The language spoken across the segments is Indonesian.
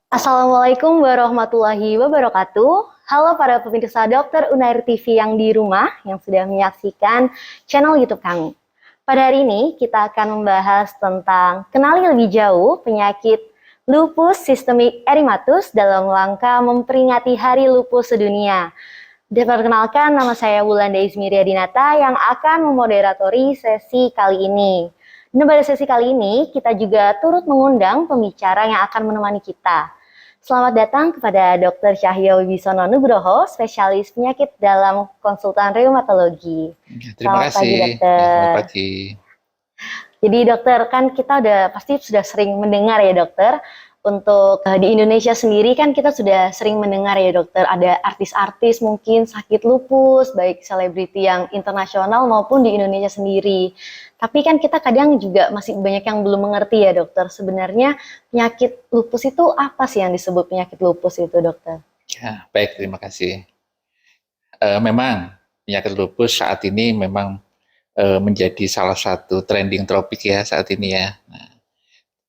Assalamualaikum warahmatullahi wabarakatuh. Halo para pemirsa Dokter Unair TV yang di rumah yang sudah menyaksikan channel YouTube kami. Pada hari ini kita akan membahas tentang kenali lebih jauh penyakit lupus sistemik erythematous dalam rangka memperingati Hari Lupus Sedunia. Perkenalkan, nama saya Wulanda Izmiria Dinata yang akan memoderatori sesi kali ini. Dan pada sesi kali ini, kita juga turut mengundang pembicara yang akan menemani kita. Selamat datang kepada Dr. Cahyo Wibisono Nugroho, spesialis penyakit dalam konsultan reumatologi. Terima Selamat pagi, kasih. dokter. Selamat pagi. Jadi dokter, kan kita pasti sudah sering mendengar ya dokter, untuk di Indonesia sendiri kan kita sudah sering mendengar ya dokter, ada artis-artis mungkin sakit lupus, baik selebriti yang internasional maupun di Indonesia sendiri. Tapi kan kita kadang juga masih banyak yang belum mengerti ya dokter, sebenarnya penyakit lupus itu apa sih yang disebut penyakit lupus itu dokter? Ya, baik, terima kasih. Memang penyakit lupus saat ini memang menjadi salah satu trending topik ya saat ini ya. Nah,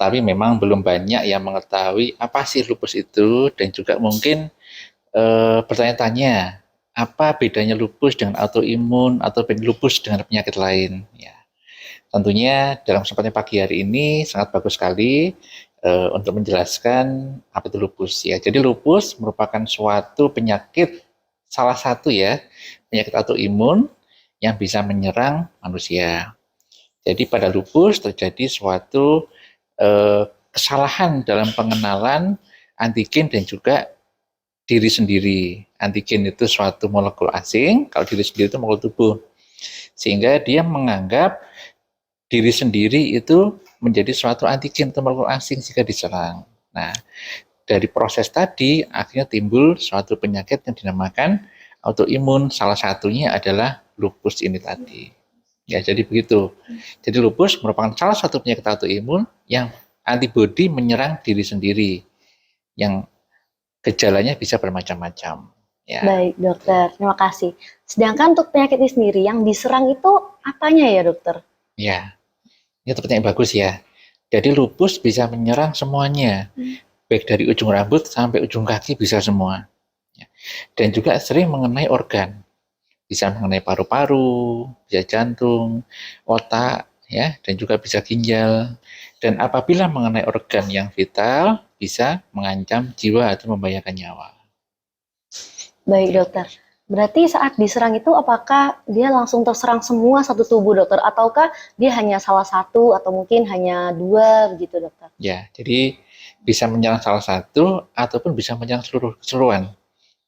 tapi memang belum banyak yang mengetahui apa sih lupus itu dan juga mungkin bertanya-tanya apa bedanya lupus dengan autoimun atau lupus dengan penyakit lain. Ya, tentunya dalam kesempatan pagi hari ini sangat bagus sekali untuk menjelaskan apa itu lupus ya. Jadi lupus merupakan suatu penyakit salah satu ya penyakit autoimun yang bisa menyerang manusia. Jadi pada lupus terjadi suatu kesalahan dalam pengenalan antigen dan juga diri sendiri. Antigen itu suatu molekul asing, kalau diri sendiri itu molekul tubuh. Sehingga dia menganggap diri sendiri itu menjadi suatu antigen atau molekul asing jika diserang. Nah, dari proses tadi akhirnya timbul suatu penyakit yang dinamakan autoimun. Salah satunya adalah lupus ini tadi. Ya, jadi begitu. Jadi lupus merupakan salah satu penyakit autoimun yang antibodi menyerang diri sendiri, yang gejalanya bisa bermacam-macam. Ya, Baik dokter, terima kasih. Sedangkan untuk penyakit ini sendiri yang diserang itu apanya ya dokter? ya, ini pertanyaan bagus ya. Jadi lupus bisa menyerang semuanya, baik dari ujung rambut sampai ujung kaki bisa semua. Ya. Dan juga sering mengenai organ, bisa mengenai paru-paru, bisa jantung, otak, ya, dan juga bisa ginjal. Dan apabila mengenai organ yang vital, bisa mengancam jiwa atau membahayakan nyawa. Baik dokter, berarti saat diserang itu apakah dia langsung terserang semua satu tubuh dokter, ataukah dia hanya salah satu atau mungkin hanya dua begitu dokter? Ya, jadi bisa menyerang salah satu ataupun bisa menyerang seluruh keseluruhan.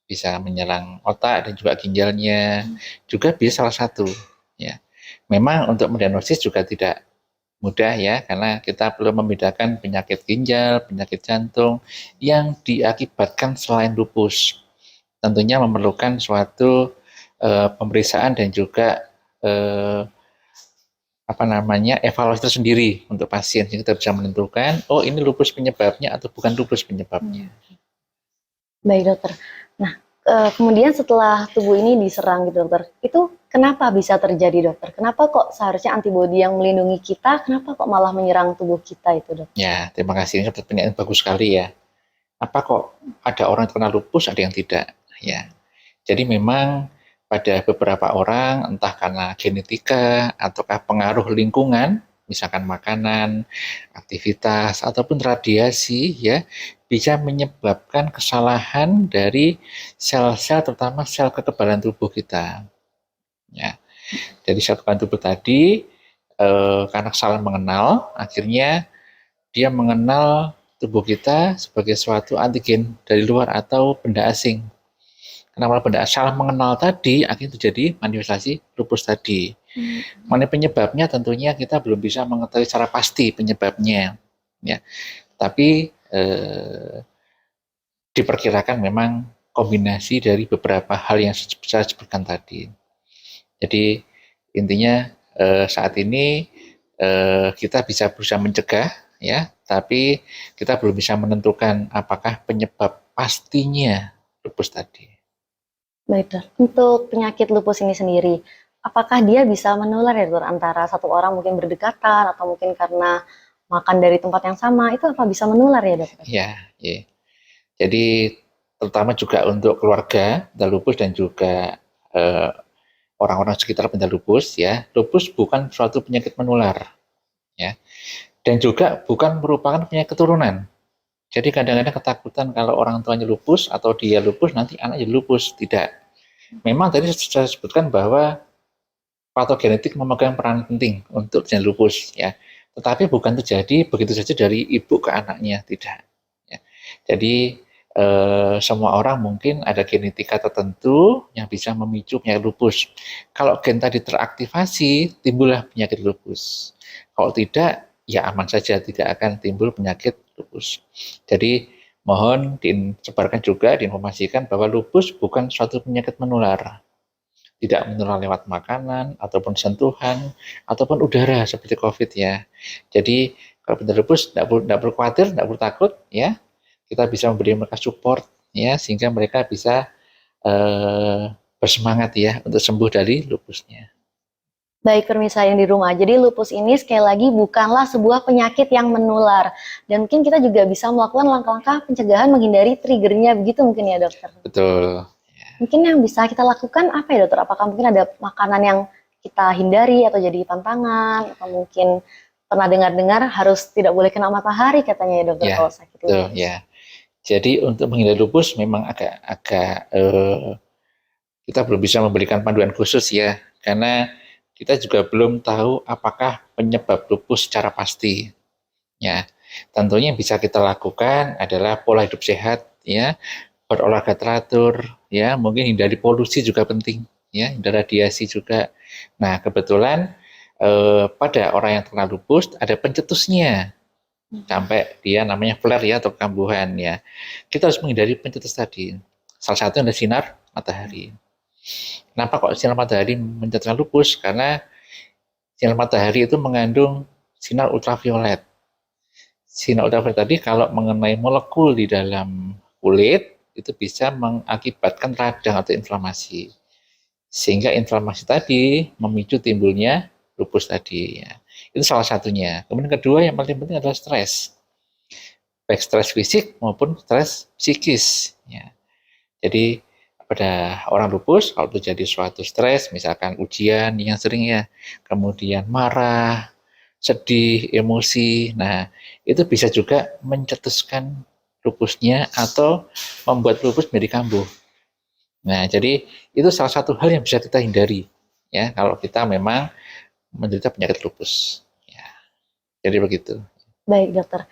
Bisa menyerang otak dan juga ginjalnya, juga bisa salah satu. Ya, memang untuk mendiagnosis juga tidak mudah ya, karena kita perlu membedakan penyakit ginjal, penyakit jantung yang diakibatkan selain lupus. Tentunya memerlukan suatu pemeriksaan dan juga evaluasi tersendiri untuk pasien, sehingga kita bisa menentukan oh ini lupus penyebabnya atau bukan lupus penyebabnya. Baik dokter. Nah, kemudian setelah tubuh ini diserang gitu dokter, itu kenapa bisa terjadi dokter? Kenapa kok seharusnya antibodi yang melindungi kita, kenapa kok malah menyerang tubuh kita itu dokter? Ya, terima kasih, ini pertanyaan bagus sekali ya. Apa kok ada orang yang terkena lupus, ada yang tidak? Ya, jadi memang pada beberapa orang, entah karena genetika ataukah pengaruh lingkungan, misalkan makanan, aktivitas ataupun radiasi, ya, bisa menyebabkan kesalahan dari sel-sel, terutama sel kekebalan tubuh kita. Ya, dari sel kekebalan tubuh tadi, karena kesalahan mengenal, akhirnya dia mengenal tubuh kita sebagai suatu antigen dari luar atau benda asing. Kenapa benda salah mengenal tadi akhirnya terjadi manifestasi lupus tadi. Mengenai penyebabnya tentunya kita belum bisa mengetahui secara pasti penyebabnya, ya. Tapi diperkirakan memang kombinasi dari beberapa hal yang saya sebutkan tadi. Jadi intinya saat ini kita bisa berusaha mencegah, ya, tapi kita belum bisa menentukan apakah penyebab pastinya lupus tadi. Baik dokter, untuk penyakit lupus ini sendiri, apakah dia bisa menular ya dokter antara satu orang mungkin berdekatan atau mungkin karena makan dari tempat yang sama, itu apa bisa menular ya dokter? Ya, ya. Jadi terutama juga untuk keluarga penyintas lupus dan juga eh, orang-orang sekitar penyintas lupus ya. Lupus bukan suatu penyakit menular ya. Dan juga bukan merupakan penyakit keturunan. Jadi kadang-kadang ketakutan kalau orang tuanya lupus atau dia lupus nanti anaknya lupus. Tidak. Memang tadi saya sebutkan bahwa patogenetik memegang peran penting untuk penyakit lupus ya. Tetapi bukan terjadi begitu saja dari ibu ke anaknya, tidak. Ya. Jadi semua orang mungkin ada genetika tertentu yang bisa memicu penyakit lupus. Kalau gen tadi teraktivasi, timbullah penyakit lupus. Kalau tidak, ya aman saja, tidak akan timbul penyakit lupus. Jadi mohon disebarkan juga, diinformasikan bahwa lupus bukan suatu penyakit menular. Tidak menular lewat makanan, ataupun sentuhan, ataupun udara seperti COVID ya. Jadi kalau penyintas lupus tidak perlu khawatir, tidak perlu takut ya. Kita bisa memberi mereka support ya, sehingga mereka bisa bersemangat ya untuk sembuh dari lupusnya. Baik pemirsa yang di rumah, jadi lupus ini sekali lagi bukanlah sebuah penyakit yang menular. Dan mungkin kita juga bisa melakukan langkah-langkah pencegahan menghindari triggernya, begitu mungkin ya dokter? Betul. Mungkin yang bisa kita lakukan apa ya dokter? Apakah mungkin ada makanan yang kita hindari atau jadi pantangan? Atau mungkin pernah dengar-dengar harus tidak boleh kena matahari katanya ya dokter Ya, kalau sakit betul lupus. ya. Jadi untuk menghindari lupus memang agak kita belum bisa memberikan panduan khusus ya, karena kita juga belum tahu apakah penyebab lupus secara pasti. Ya, tentunya yang bisa kita lakukan adalah pola hidup sehat, ya, berolahraga teratur, ya, mungkin hindari polusi juga penting, ya, hindari radiasi juga. Nah, kebetulan pada orang yang terkena lupus ada pencetusnya, sampai dia namanya flare ya atau kambuhan ya. Kita harus menghindari pencetus tadi. Salah satu adalah sinar matahari. Kenapa kok sinar matahari mencetuskan lupus? Karena sinar matahari itu mengandung sinar ultraviolet. Sinar ultraviolet tadi kalau mengenai molekul di dalam kulit itu bisa mengakibatkan radang atau inflamasi. Sehingga inflamasi tadi memicu timbulnya lupus tadi ya. Itu salah satunya. Kemudian kedua yang paling penting adalah stres. Baik stres fisik maupun stres psikis ya. Jadi pada orang lupus kalau terjadi suatu stres, misalkan ujian yang sering ya, kemudian marah, sedih, emosi, nah itu bisa juga mencetuskan lupusnya atau membuat lupus menjadi kambuh. Nah jadi itu salah satu hal yang bisa kita hindari ya kalau kita memang menderita penyakit lupus. Ya, jadi begitu. Baik dokter.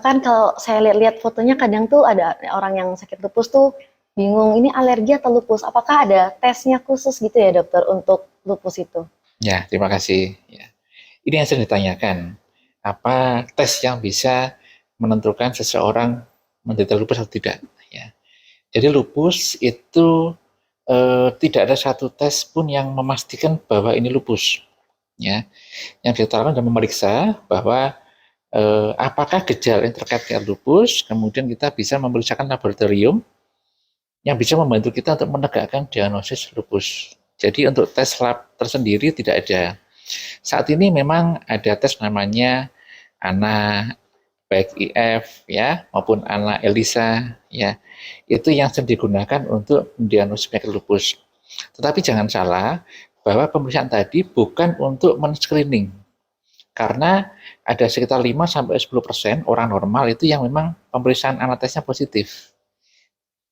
Kan kalau saya lihat-lihat fotonya kadang tuh ada orang yang sakit lupus tuh bingung ini alergi atau lupus. Apakah ada tesnya khusus gitu ya dokter untuk lupus itu? Ya, terima kasih. Ya. Ini yang sering ditanyakan. Apa tes yang bisa menentukan seseorang menderita lupus atau tidak? Ya. Jadi lupus itu tidak ada satu tes pun yang memastikan bahwa ini lupus. Ya. Yang kita lakukan adalah memeriksa bahwa apakah gejala yang terkait dengan lupus, kemudian kita bisa memeriksakan laboratorium yang bisa membantu kita untuk menegakkan diagnosis lupus. Jadi untuk tes lab tersendiri tidak ada. Saat ini memang ada tes namanya ANA baik IF ya maupun ANA ELISA ya. Itu yang sering digunakan untuk mendiagnosis penyakit lupus. Tetapi jangan salah bahwa pemeriksaan tadi bukan untuk men-screening. Karena ada sekitar 5-10% orang normal itu yang memang pemeriksaan anatesnya positif.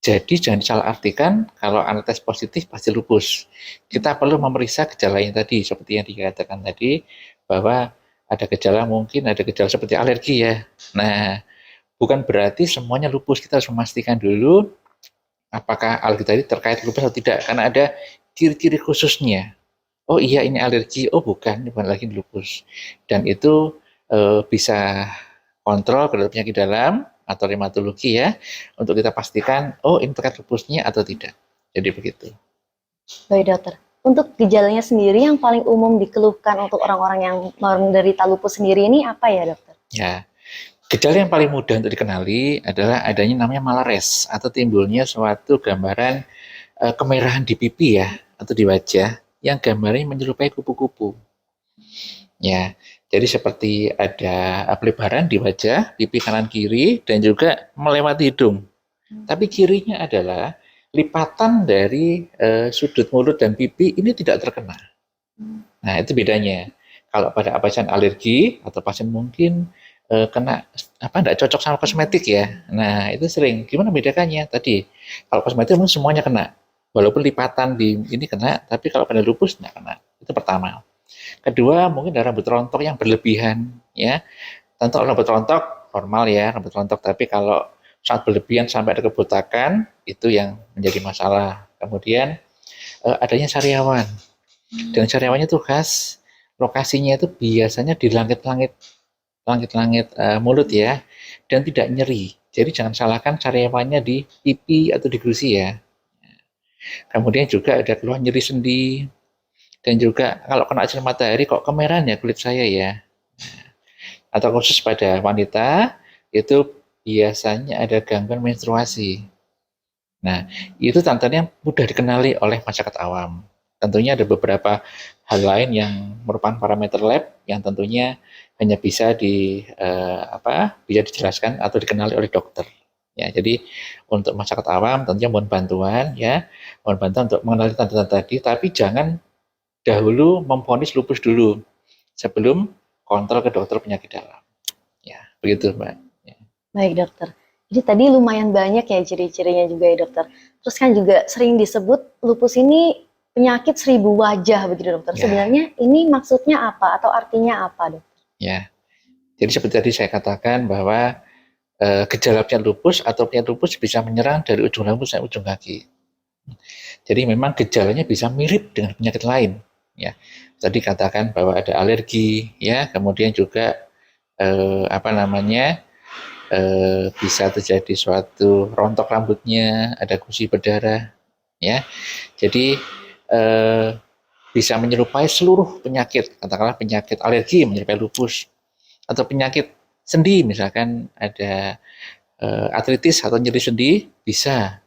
Jadi jangan disalah artikan kalau anates positif pasti lupus. Kita perlu memeriksa gejalanya tadi, seperti yang dikatakan tadi, bahwa ada gejala mungkin ada gejala seperti alergi ya. Nah, bukan berarti semuanya lupus. Kita harus memastikan dulu apakah alergi tadi terkait lupus atau tidak, karena ada ciri-ciri khususnya. Oh iya ini alergi, oh bukan, ini bukan lagi lupus. Dan itu bisa kontrol ke penyakit dalam atau reumatologi ya, untuk kita pastikan, oh ini terkait lupusnya atau tidak. Jadi begitu. Baik dokter. Untuk gejalanya sendiri yang paling umum dikeluhkan untuk orang-orang yang menderita lupus sendiri ini apa ya dokter? Ya, gejala yang paling mudah untuk dikenali adalah adanya namanya malares atau timbulnya suatu gambaran kemerahan di pipi ya atau di wajah yang gambarnya menyerupai kupu-kupu. Ya, jadi seperti ada pelebaran di wajah, pipi kanan kiri dan juga melewati hidung. Tapi cirinya adalah lipatan dari sudut mulut dan pipi ini tidak terkena. Nah, itu bedanya. Kalau pada pasien alergi atau pasien mungkin kena enggak cocok sama kosmetik ya. Nah, itu sering. Gimana bedakannya? Tadi, kalau kosmetik mungkin semuanya kena. Walaupun lipatan di ini kena, tapi kalau pada lupus enggak kena. Itu pertama. Kedua, mungkin ada rambut rontok yang berlebihan ya. Tentu rambut rontok normal ya, rambut rontok, tapi kalau saat berlebihan sampai ada kebotakan, itu yang menjadi masalah. Kemudian adanya sariawan. Dan sariawannya itu khas, lokasinya itu biasanya di langit-langit mulut ya, dan tidak nyeri. Jadi jangan salahkan sariawannya di pipi atau di gusi ya. Kemudian juga ada keluhan nyeri sendi, dan juga kalau kena sinar matahari kok kemerahan ya kulit saya ya. Atau khusus pada wanita, itu biasanya ada gangguan menstruasi. Nah, itu tanda-tanda yang mudah dikenali oleh masyarakat awam. Tentunya ada beberapa hal lain yang merupakan parameter lab yang tentunya hanya bisa bisa dijelaskan atau dikenali oleh dokter. Ya, jadi untuk masyarakat awam tentunya mohon bantuan ya, mohon bantuan untuk mengenali tanda-tanda tadi, tapi jangan dahulu memvonis lupus dulu sebelum kontrol ke dokter penyakit dalam. Ya, begitu, Mbak. Ya. Baik dokter. Jadi tadi lumayan banyak ya ciri-cirinya juga ya dokter. Terus kan juga sering disebut lupus ini penyakit 1000 wajah begitu dokter. Ya. Sebenarnya ini maksudnya apa atau artinya apa dokter? Ya, jadi seperti tadi saya katakan bahwa gejala penyakit lupus atau penyakit lupus bisa menyerang dari ujung rambut sampai ujung kaki. Jadi memang gejalanya bisa mirip dengan penyakit lain. Ya, tadi katakan bahwa ada alergi, ya, kemudian juga bisa terjadi suatu rontok rambutnya, ada gusi berdarah, ya. Jadi bisa menyerupai seluruh penyakit, katakanlah penyakit alergi menyerupai lupus, atau penyakit sendi, misalkan ada artritis atau nyeri sendi, bisa,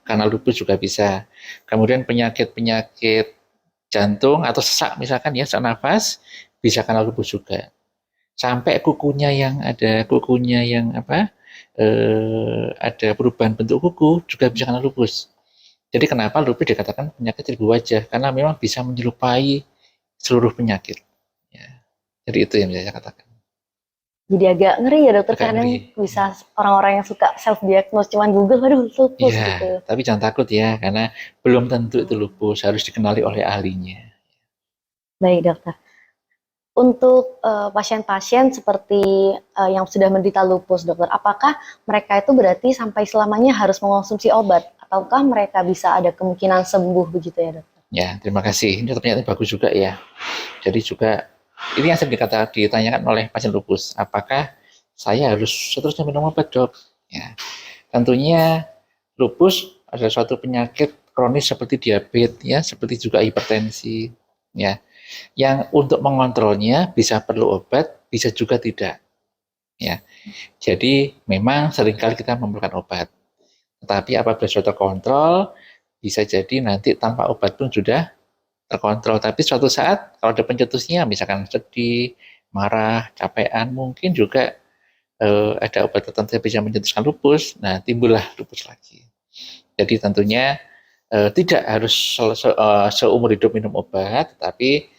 karena lupus juga bisa. Kemudian penyakit-penyakit jantung atau sesak, misalkan ya, sesak nafas, bisa karena lupus juga. Sampai kukunya yang ada perubahan bentuk kuku juga bisa karena lupus. Jadi kenapa lupus dikatakan penyakit 1000 wajah? Karena memang bisa menyerupai seluruh penyakit. Ya. Jadi itu yang bisa saya katakan. Jadi agak ngeri ya dokter, kadang bisa orang-orang yang suka self-diagnose cuman Google, aduh lupus gitu. Tapi jangan takut ya, karena belum tentu itu lupus, harus dikenali oleh ahlinya. Baik dokter. Untuk pasien-pasien seperti yang sudah menderita lupus dokter, apakah mereka itu berarti sampai selamanya harus mengonsumsi obat? Ataukah mereka bisa ada kemungkinan sembuh begitu ya dokter? Ya, terima kasih. Ini pertanyaan bagus juga ya. Jadi juga ini yang sering ditanyakan oleh pasien lupus, apakah saya harus seterusnya minum obat dok? Ya, tentunya lupus adalah suatu penyakit kronis seperti diabetes, ya, seperti juga hipertensi, ya. Yang untuk mengontrolnya bisa perlu obat, bisa juga tidak, ya. Jadi memang seringkali kita memerlukan obat, tetapi apabila sudah terkontrol, bisa jadi nanti tanpa obat pun sudah terkontrol. Tapi suatu saat kalau ada pencetusnya, misalkan sedih, marah, capean, mungkin juga ada obat tertentu yang bisa mencetuskan lupus, nah timbullah lupus lagi. Jadi tentunya tidak harus seumur hidup minum obat, tapi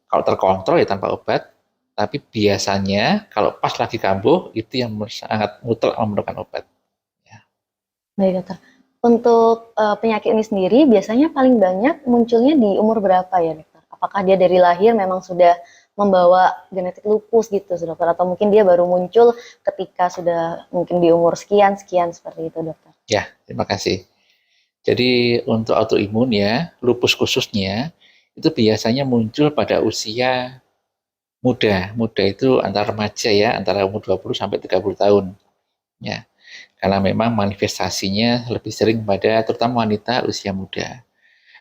kalau terkontrol ya tanpa obat, tapi biasanya kalau pas lagi kambuh itu yang sangat mutlak memerlukan obat. Ya. Baik dokter. Untuk penyakit ini sendiri biasanya paling banyak munculnya di umur berapa ya dokter? Apakah dia dari lahir memang sudah membawa genetik lupus gitu dokter, atau mungkin dia baru muncul ketika sudah mungkin di umur sekian seperti itu dokter? Ya, terima kasih. Jadi untuk autoimun ya, lupus khususnya itu biasanya muncul pada usia muda. Muda itu antara remaja ya, antara umur 20 sampai 30 tahun. Ya. Karena memang manifestasinya lebih sering pada terutama wanita usia muda.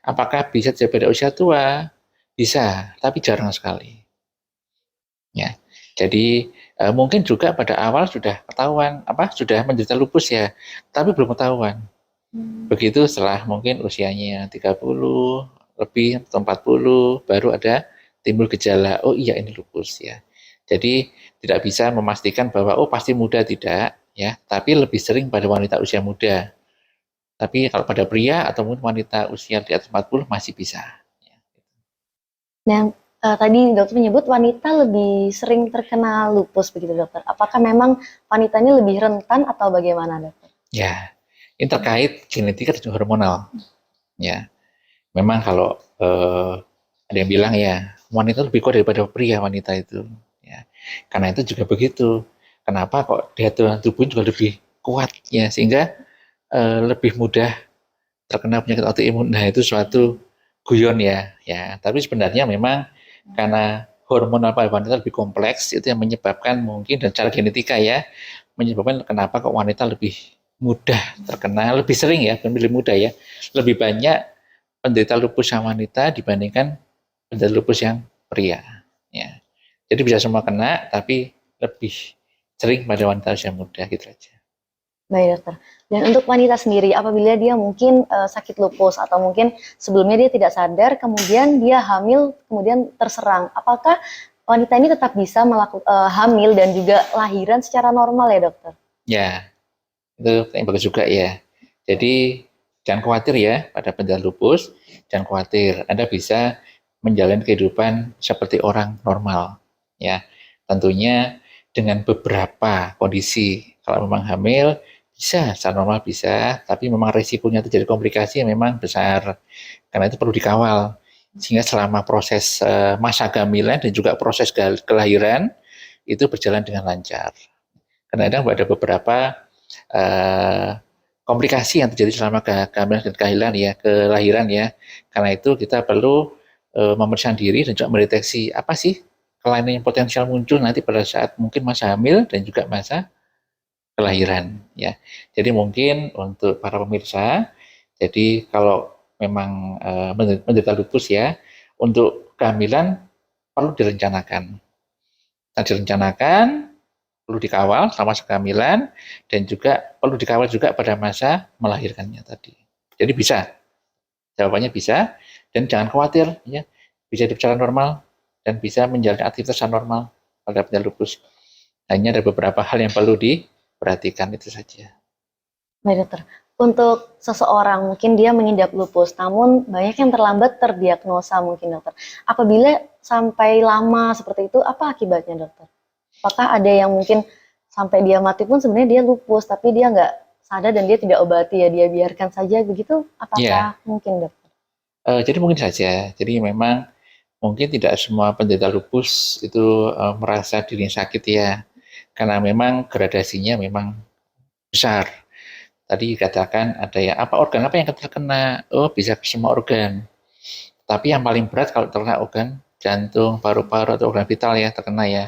Apakah bisa terjadi pada usia tua? Bisa, tapi jarang sekali. Ya. Jadi mungkin juga pada awal sudah ketahuan sudah menderita lupus ya, tapi belum ketahuan. Begitu setelah mungkin usianya 30 lebih atau 40 baru ada timbul gejala, oh iya ini lupus ya. Jadi tidak bisa memastikan bahwa oh pasti muda, tidak, ya, tapi lebih sering pada wanita usia muda. Tapi kalau pada pria ataupun wanita usia di atas 40 masih bisa. Dan tadi dokter menyebut wanita lebih sering terkena lupus begitu dokter. Apakah memang wanita ini lebih rentan atau bagaimana dokter? Ya, ini terkait genetika dan hormonal. Ya, memang kalau ada yang bilang ya wanita lebih kuat daripada pria wanita itu. Ya, karena itu juga begitu. Kenapa kok daya tahan tubuh juga lebih kuat ya sehingga lebih mudah terkena penyakit autoimun. Nah itu suatu guyon ya. Ya, tapi sebenarnya memang karena hormonal pada wanita lebih kompleks itu yang menyebabkan mungkin dan cara genetika ya menyebabkan kenapa kok wanita lebih mudah terkena, lebih sering ya, bukan lebih mudah ya, lebih banyak penderita lupus yang wanita dibandingkan penderita lupus yang pria. Ya. Jadi bisa semua kena, tapi lebih sering pada wanita usia muda gitu aja. Baik dokter. Dan untuk wanita sendiri, apabila dia mungkin sakit lupus atau mungkin sebelumnya dia tidak sadar, kemudian dia hamil, kemudian terserang, apakah wanita ini tetap bisa melakukan hamil dan juga lahiran secara normal ya dokter? Ya, itu yang bagus juga ya. Jadi jangan khawatir ya pada penderita lupus, jangan khawatir. Anda bisa menjalani kehidupan seperti orang normal. Ya, tentunya dengan beberapa kondisi. Kalau memang hamil, bisa secara normal bisa, tapi memang risikonya terjadi komplikasi yang memang besar. Karena itu perlu dikawal. Sehingga selama proses masa kehamilan dan juga proses kelahiran itu berjalan dengan lancar. Kadang-kadang ada beberapa uh, komplikasi yang terjadi selama kehamilan dan kelahiran ya. Karena itu kita perlu memeriksa diri dan juga mendeteksi apa sih kelainan yang potensial muncul nanti pada saat mungkin masa hamil dan juga masa kelahiran ya. Jadi mungkin untuk para pemirsa, jadi kalau memang menderita lupus ya, untuk kehamilan perlu direncanakan. Nah, direncanakan perlu dikawal selama kehamilan dan juga perlu dikawal juga pada masa melahirkannya tadi. Jadi bisa, jawabannya bisa dan jangan khawatir ya, bisa berjalan normal dan bisa menjalani aktivitas normal pada penyakit lupus. Hanya ada beberapa hal yang perlu diperhatikan itu saja. Baik dokter. Untuk seseorang mungkin dia mengidap lupus, namun banyak yang terlambat terdiagnosa mungkin dokter. Apabila sampai lama seperti itu, apa akibatnya dokter? Apakah ada yang mungkin sampai dia mati pun sebenarnya dia lupus, tapi dia nggak sadar dan dia tidak obati ya, dia biarkan saja begitu? Ya, Apakah mungkin dokter? jadi mungkin saja. Jadi memang mungkin tidak semua penderita lupus itu merasa dirinya sakit ya, karena memang gradasinya memang besar. Tadi dikatakan ada ya apa organ apa yang terkena? Oh bisa ke semua organ. Tapi yang paling berat kalau terkena organ jantung, paru-paru atau organ vital ya terkena ya.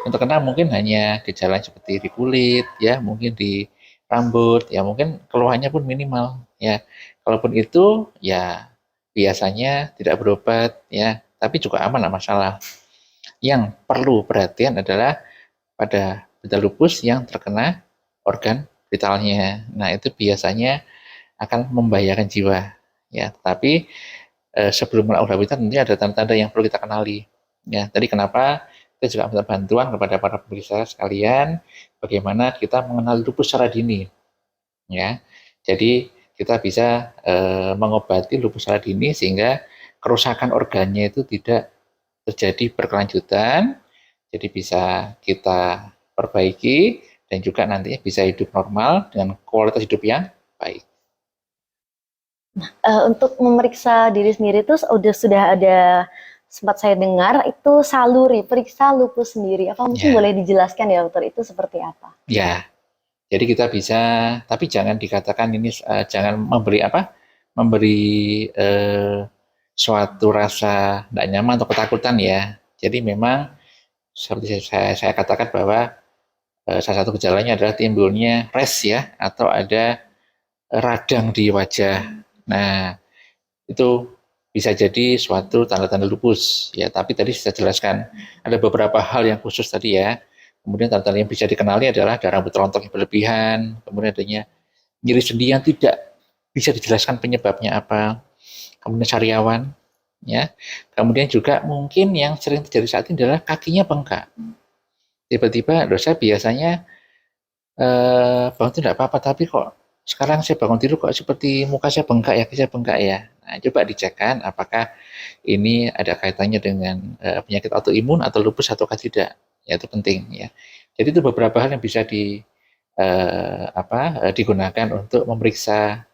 Yang terkena mungkin hanya gejala seperti di kulit ya, mungkin di rambut ya, mungkin keluhannya pun minimal ya. Kalaupun itu ya biasanya tidak berobat ya, tapi juga aman lah masalah. Yang perlu perhatian adalah pada penderita lupus yang terkena organ vitalnya. Nah, itu biasanya akan membahayakan jiwa ya. Tapi sebelum melakukan organ vital tentunya ada tanda-tanda yang perlu kita kenali. Ya, tadi kenapa kita juga minta bantuan kepada para pemirsa sekalian bagaimana kita mengenal lupus secara dini. Ya. Jadi kita bisa mengobati lupus secara dini sehingga kerusakan organnya itu tidak terjadi berkelanjutan, jadi bisa kita perbaiki dan juga nantinya bisa hidup normal dengan kualitas hidup yang baik. Untuk memeriksa diri sendiri itu sudah ada sempat saya dengar itu saluri periksa lupus sendiri. Apa mungkin Ya, boleh dijelaskan ya dokter itu seperti apa? ya. Jadi kita bisa, tapi jangan dikatakan ini jangan memberi apa, memberi suatu rasa tidak nyaman atau ketakutan ya. Jadi memang seperti saya katakan bahwa salah satu gejalanya adalah timbulnya rash ya atau ada radang di wajah. Nah, itu bisa jadi suatu tanda-tanda lupus ya, tapi tadi saya jelaskan ada beberapa hal yang khusus tadi ya. Kemudian tanda-tanda yang bisa dikenali adalah ada rambut rontok yang berlebihan, kemudian adanya nyeri sendi yang tidak bisa dijelaskan penyebabnya apa, kemudian sariawan ya. Kemudian juga mungkin yang sering terjadi saat ini adalah kakinya bengkak. Tiba-tiba dosa biasanya bangun tidak apa-apa, tapi kok sekarang saya bangun tidur kok seperti muka saya bengkak ya, saya bengkak ya. Nah, coba dicekkan apakah ini ada kaitannya dengan penyakit autoimun atau lupus ataukah tidak. Ya, itu penting ya. Jadi itu beberapa hal yang bisa digunakan untuk memeriksa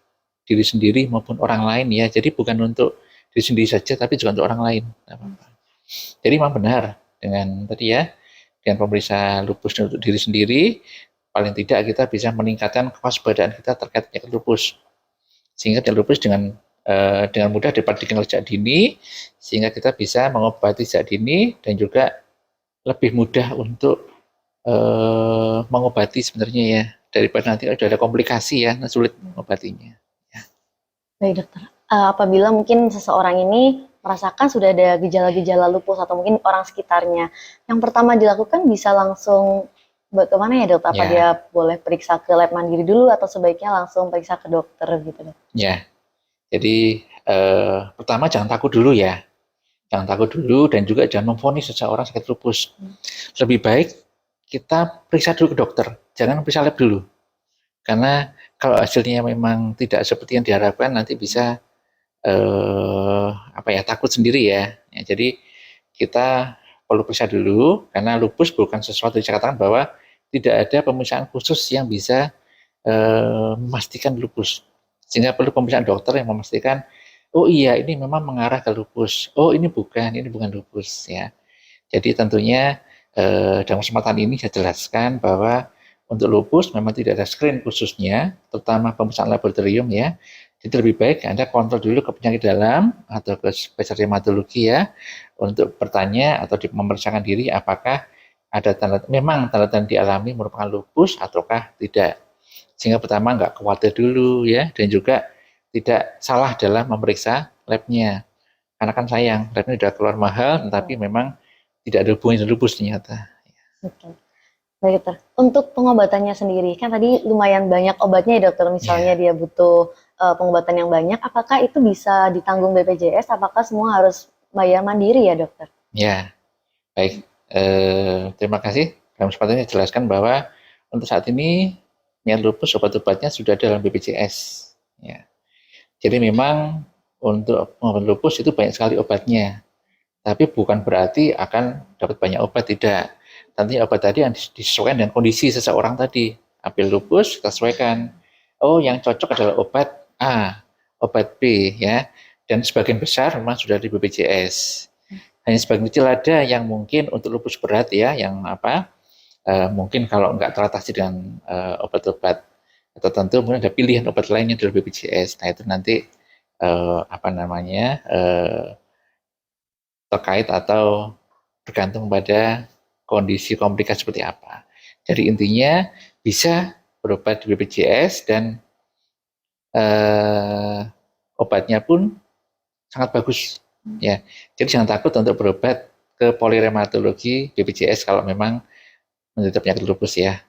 diri sendiri maupun orang lain ya. Jadi bukan untuk diri sendiri saja, tapi juga untuk orang lain. Jadi memang benar dengan tadi ya, dengan pemeriksaan lupus untuk diri sendiri, paling tidak kita bisa meningkatkan kewaspadaan kita terkait penyakit lupus. Sehingga penyakit lupus dengan mudah dapat dikenal sejak dini, sehingga kita bisa mengobati sejak dini dan juga lebih mudah untuk mengobati sebenarnya ya, daripada nanti sudah ada komplikasi ya, sulit mengobatinya. Ya. Baik dokter, apabila mungkin seseorang ini merasakan sudah ada gejala-gejala lupus atau mungkin orang sekitarnya, yang pertama dilakukan bisa langsung kemana ya dok? Apa Ya. dia boleh periksa ke lab mandiri dulu atau sebaiknya langsung periksa ke dokter gitu dok? Ya, jadi pertama jangan takut dulu ya, jangan takut dulu dan juga jangan memvonis seseorang sakit lupus. Lebih baik kita periksa dulu ke dokter, jangan periksa lab dulu. Karena kalau hasilnya memang tidak seperti yang diharapkan, nanti bisa takut sendiri ya. Jadi kita perlu periksa dulu, karena lupus bukan sesuatu yang saya katakan bahwa tidak ada pemeriksaan khusus yang bisa memastikan lupus. Sehingga perlu pemeriksaan dokter yang memastikan, oh iya ini memang mengarah ke lupus, oh ini bukan lupus ya. Jadi tentunya dalam kesempatan ini saya jelaskan bahwa untuk lupus memang tidak ada screen khususnya, terutama pemeriksaan laboratorium ya. Jadi lebih baik Anda kontrol dulu ke penyakit dalam atau ke spesialis hematologi ya, untuk bertanya atau memeriksakan diri apakah ada memang tanda-tanda dialami merupakan lupus ataukah tidak. Sehingga pertama nggak khawatir dulu ya, dan juga tidak salah dalam memeriksa labnya. Karena kan sayang, labnya sudah keluar mahal, tapi memang tidak ada hubungannya dengan lupus ternyata. Oke. Baik dokter, untuk pengobatannya sendiri, kan tadi lumayan banyak obatnya ya dokter, misalnya dia butuh pengobatan yang banyak, apakah itu bisa ditanggung BPJS, apakah semua harus bayar mandiri ya dokter? Ya, baik. Terima kasih. Dalam kesempatan ini jelaskan bahwa untuk saat ini niat lupus obat-obatnya sudah dalam BPJS. Ya. Jadi memang untuk pengobatan lupus itu banyak sekali obatnya, tapi bukan berarti akan dapat banyak obat, tidak. Nanti obat tadi yang disesuaikan dengan kondisi seseorang tadi. Ambil lupus, kita sesuaikan. Oh, yang cocok adalah obat A, obat B, ya. Dan sebagian besar memang sudah di BPJS. Hanya sebagian kecil ada yang mungkin untuk lupus berat ya, yang mungkin kalau nggak teratasi dengan obat-obat tertentu, mungkin ada pilihan obat lainnya dari BPJS. Nah itu nanti terkait atau bergantung pada kondisi komplikasi seperti apa. Jadi intinya bisa berobat di BPJS dan obatnya pun sangat bagus ya. Jadi jangan takut untuk berobat ke polireumatologi BPJS kalau memang menderita penyakit lupus ya.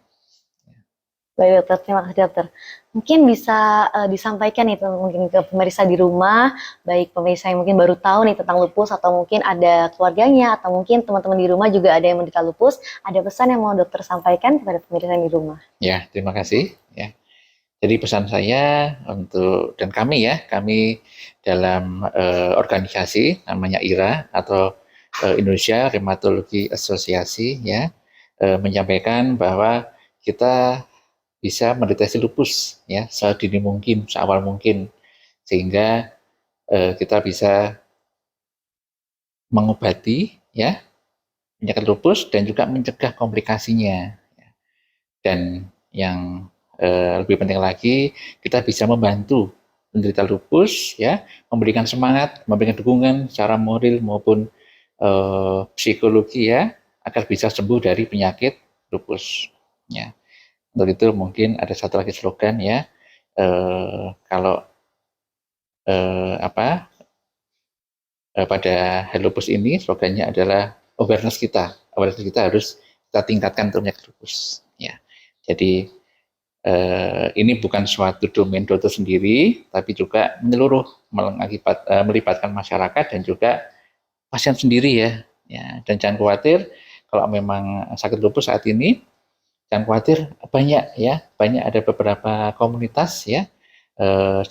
Baik dokter, terima kasih dokter. Mungkin bisa disampaikan itu mungkin ke pemirsa di rumah, baik pemirsa yang mungkin baru tahu nih tentang lupus atau mungkin ada keluarganya atau mungkin teman-teman di rumah juga ada yang menderita lupus, ada pesan yang mau dokter sampaikan kepada pemirsa di rumah? Ya, terima kasih ya. Jadi pesan saya untuk dan kami dalam organisasi namanya IRA atau Indonesia Rheumatology Association ya, menyampaikan bahwa kita bisa mendeteksi lupus ya sedini mungkin, seawal mungkin, sehingga kita bisa mengobati ya penyakit lupus dan juga mencegah komplikasinya. Dan yang lebih penting lagi, kita bisa membantu penderita lupus ya, memberikan semangat, memberikan dukungan secara moral maupun psikologi ya, agar bisa sembuh dari penyakit lupus ya. Untuk itu mungkin ada satu lagi slogan ya, kalau pada Hari Lupus ini slogannya adalah awareness kita harus kita tingkatkan untuk penyakit lupus ya. Jadi ini bukan suatu domain dokter sendiri, tapi juga menyeluruh, melibatkan masyarakat dan juga pasien sendiri ya. Dan jangan khawatir kalau memang sakit lupus saat ini, Jangan khawatir, banyak ada beberapa komunitas ya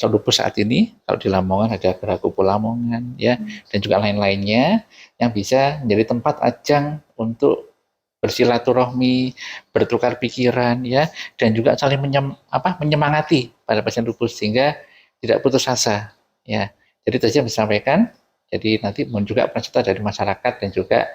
lupus saat ini. Kalau di Lamongan ada Gerakupu Lamongan ya, dan juga lain-lainnya yang bisa menjadi tempat ajang untuk bersilaturahmi, bertukar pikiran ya, dan juga saling menyemangati para pasien lupus sehingga tidak putus asa ya. Jadi itu saja yang bisa sampaikan. Jadi nanti mohon juga peran serta dari masyarakat dan juga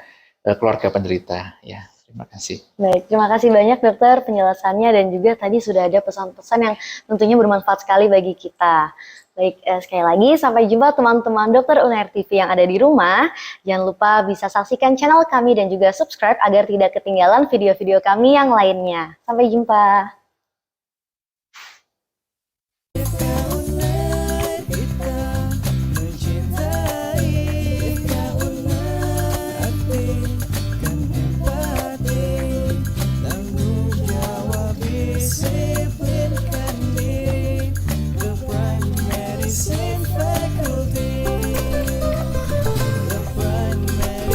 keluarga penderita ya. Terima kasih. Baik, terima kasih banyak dokter penjelasannya dan juga tadi sudah ada pesan-pesan yang tentunya bermanfaat sekali bagi kita. Baik, sekali lagi sampai jumpa teman-teman Dokter Unair TV yang ada di rumah. Jangan lupa bisa saksikan channel kami dan juga subscribe agar tidak ketinggalan video-video kami yang lainnya. Sampai jumpa.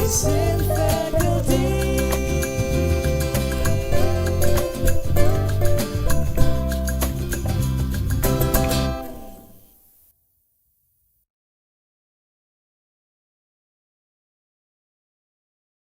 Medicine